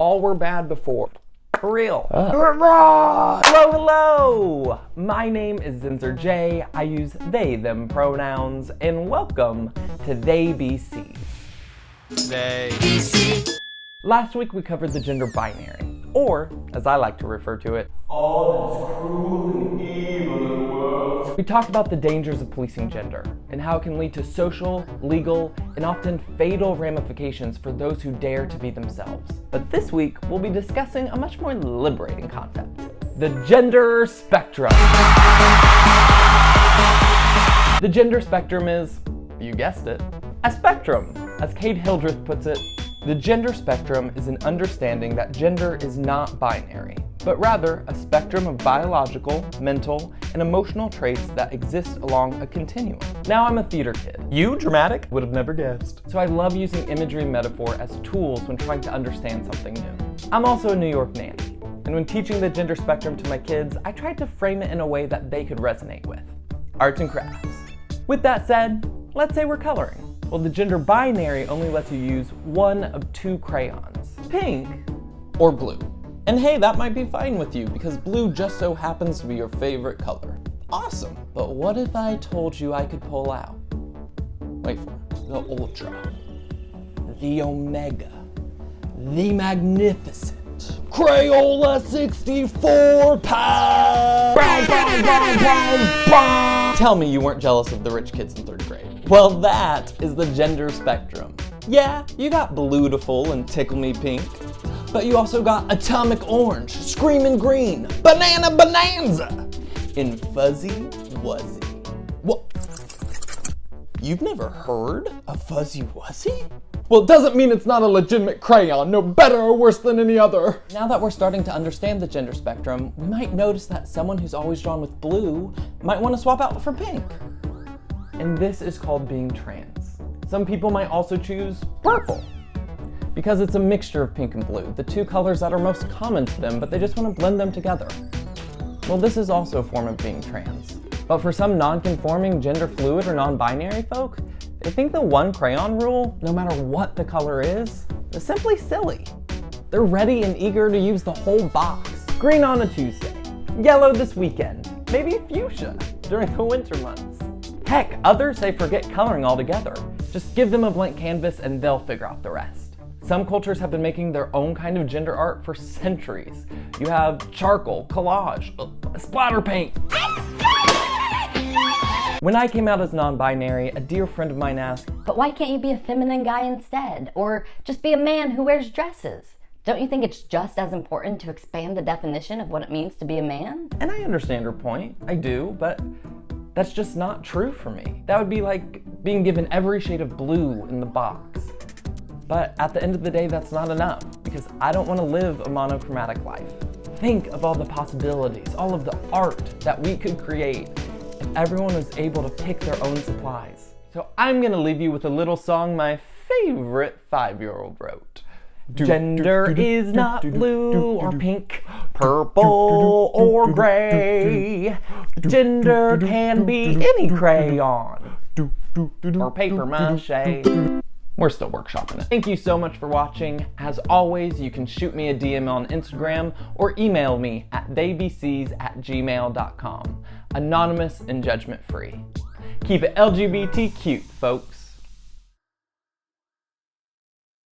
All were bad before. For real. Hello, hello! My name is Zinzer J. I use they, them pronouns, and welcome to They Be Sees. They Be Sees. Last week we covered the gender binary, or, as I like to refer to it, all that is cruel and evil in the world. We talked about the dangers of policing gender, and how it can lead to social, legal, and often fatal ramifications for those who dare to be themselves. But this week, we'll be discussing a much more liberating concept: the gender spectrum. The gender spectrum is, you guessed it, a spectrum. As Kate Hildreth puts it, the gender spectrum is an understanding that gender is not binary, but rather a spectrum of biological, mental, and emotional traits that exist along a continuum. Now, I'm a theater kid. You, dramatic? Would have never guessed. So I love using imagery and metaphor as tools when trying to understand something new. I'm also a New York nanny, and when teaching the gender spectrum to my kids, I tried to frame it in a way that they could resonate with. Arts and crafts. With that said, let's say we're coloring. Well, the gender binary only lets you use one of two crayons, pink or blue. And hey, that might be fine with you because blue just so happens to be your favorite color. Awesome, but what if I told you I could pull out? Wait for it. The Ultra, the Omega, the Magnificent, Crayola 64 pounds! Tell me you weren't jealous of the rich kids in 3rd grade. Well, that is the gender spectrum. Yeah, you got Bluetiful and Tickle Me Pink, but you also got Atomic Orange, Screamin' Green, Banana Bonanza, and Fuzzy Wuzzy. What? You've never heard of Fuzzy Wuzzy? Well, it doesn't mean it's not a legitimate crayon, no better or worse than any other. Now that we're starting to understand the gender spectrum, we might notice that someone who's always drawn with blue might want to swap out for pink. And this is called being trans. Some people might also choose purple, because it's a mixture of pink and blue, the two colors that are most common to them, but they just want to blend them together. Well, this is also a form of being trans. But for some non-conforming, gender fluid, or non-binary folk, they think the one crayon rule, no matter what the color is simply silly. They're ready and eager to use the whole box. Green on a Tuesday, yellow this weekend, maybe fuchsia during the winter months. Heck, others say forget coloring altogether. Just give them a blank canvas and they'll figure out the rest. Some cultures have been making their own kind of gender art for centuries. You have charcoal, collage, splatter paint. When I came out as non-binary, a dear friend of mine asked, "But why can't you be a feminine guy instead? Or just be a man who wears dresses? Don't you think it's just as important to expand the definition of what it means to be a man?" And I understand her point, I do, but that's just not true for me. That would be like being given every shade of blue in the box. But at the end of the day, that's not enough, because I don't want to live a monochromatic life. Think of all the possibilities, all of the art that we could create if everyone was able to pick their own supplies. So I'm gonna leave you with a little song my favorite 5-year-old wrote. Gender is not blue or pink, purple or gray. Gender can be any crayon or paper mache. We're still workshopping it. Thank you so much for watching. As always, you can shoot me a DM on Instagram or email me at theybcs@gmail.com. Anonymous and judgment free. Keep it LGBT cute, folks.